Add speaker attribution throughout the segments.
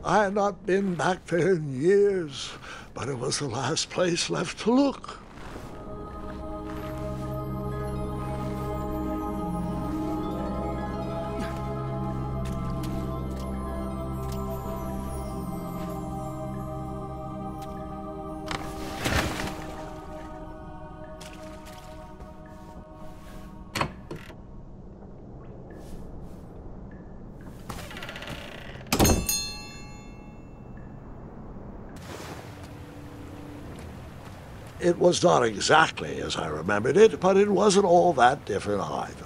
Speaker 1: I had not been back there in years, but it was the last place left to look. It was not exactly as I remembered it, but it wasn't all that different either.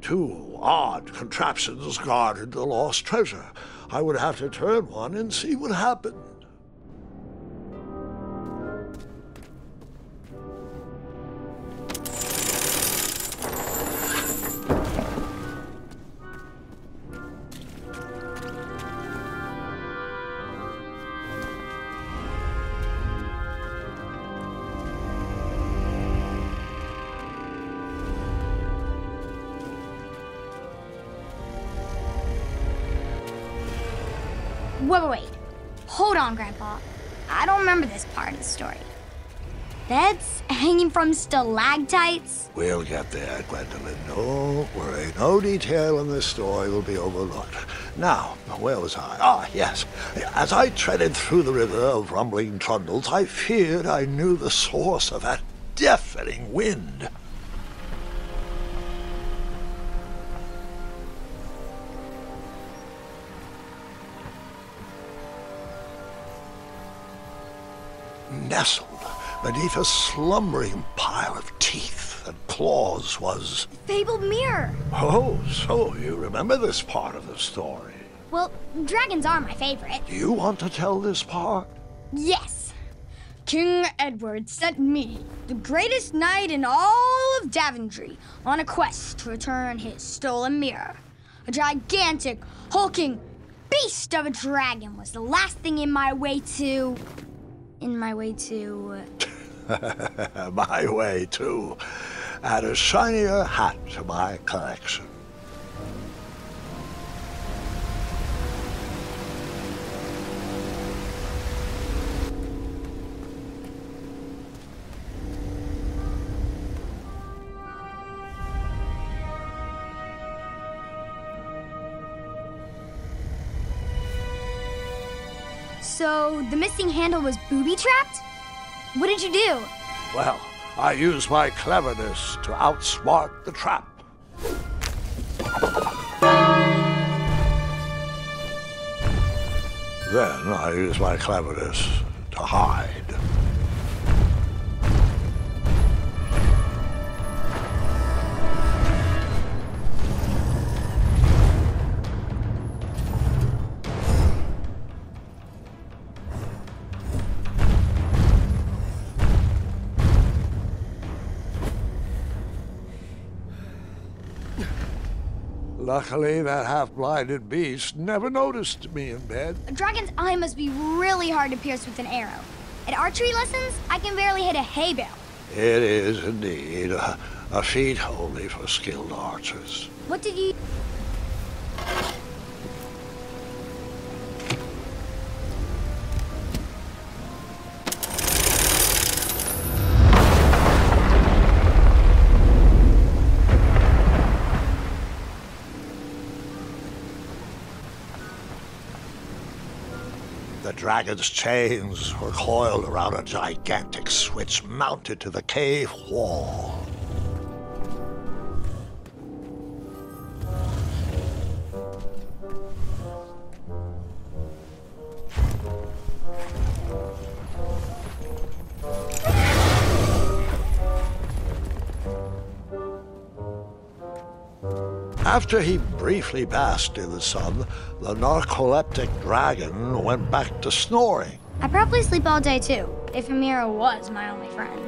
Speaker 1: Two odd contraptions guarded the lost treasure. I would have to turn one and see what happened.
Speaker 2: Wait. Hold on, Grandpa. I don't remember this part of the story. Beds hanging from stalactites?
Speaker 1: We'll get there, Gwendolyn. Don't worry. No detail in this story will be overlooked. Now, where was I? Ah, yes. As I treaded through the river of rumbling trundles, I feared I knew the source of that deafening wind. Nestled beneath a slumbering pile of teeth and claws was...
Speaker 2: Fabled mirror!
Speaker 1: Oh, so you remember this part of the story?
Speaker 2: Well, dragons are my favorite.
Speaker 1: Do you want to tell this part?
Speaker 2: Yes! King Edward sent me, the greatest knight in all of Daventry, on a quest to return his stolen mirror. A gigantic, hulking beast of a dragon was the last thing in my way to... My way to... Add a shinier hat to my collection. So, the missing handle was booby-trapped? What did you do?
Speaker 1: Well, I used my cleverness to outsmart the trap. Then I used my cleverness to hide. Luckily, that half-blinded beast never noticed me in bed.
Speaker 2: A dragon's eye must be really hard to pierce with an arrow. At archery lessons, I can barely hit a hay bale.
Speaker 1: It is indeed a feat only for skilled archers.
Speaker 2: What did you...
Speaker 1: The dragon's chains were coiled around a gigantic switch mounted to the cave wall. After he briefly basked in the sun, the narcoleptic dragon went back to snoring.
Speaker 2: I probably sleep all day too, if a mirror was my only friend.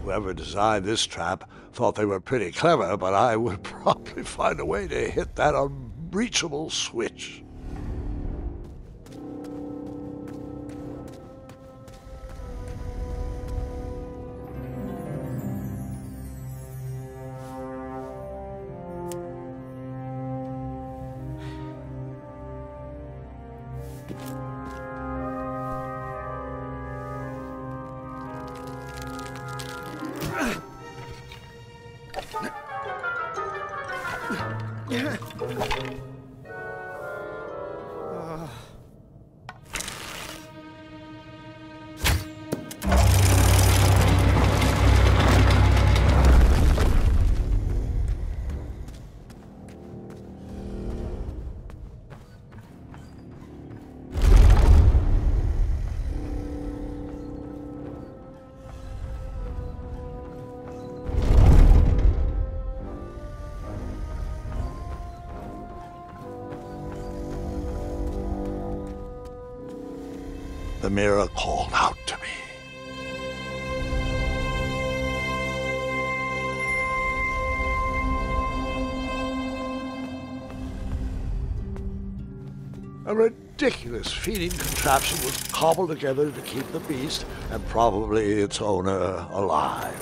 Speaker 1: Whoever designed this trap thought they were pretty clever, but I would probably find a way to hit that unreachable switch. The mirror called out to me. A ridiculous feeding contraption was cobbled together to keep the beast, and probably its owner, alive.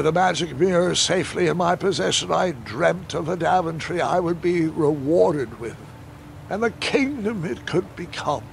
Speaker 1: With the magic mirror safely in my possession, I dreamt of a Daventry I would be rewarded with, and the kingdom it could become.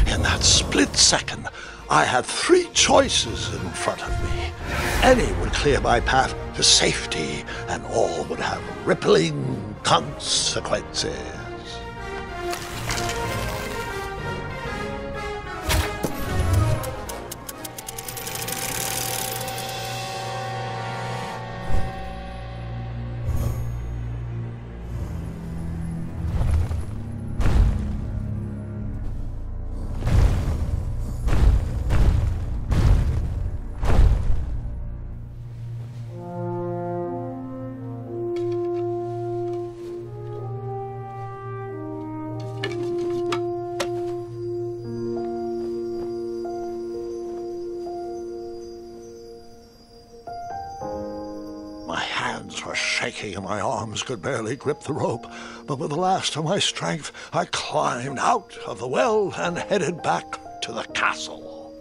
Speaker 1: In that split second, I had three choices in front of me. Any would clear my path to safety, and all would have rippling consequences. My hands were shaking and my arms could barely grip the rope, but with the last of my strength, I climbed out of the well and headed back to the castle.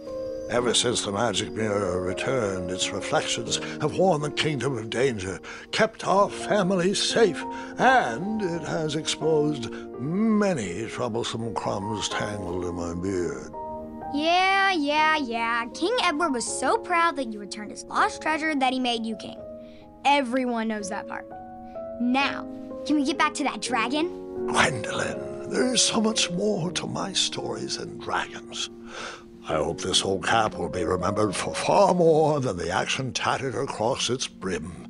Speaker 1: Ever since the magic mirror returned, its reflections have warned the kingdom of danger, kept our family safe, and it has exposed many troublesome crumbs tangled in my beard.
Speaker 2: Yeah. King Edward was so proud that you returned his lost treasure that he made you king. Everyone knows that part. Now, can we get back to that dragon?
Speaker 1: Gwendolyn, there is so much more to my stories than dragons. I hope this old cap will be remembered for far more than the action tattered across its brim.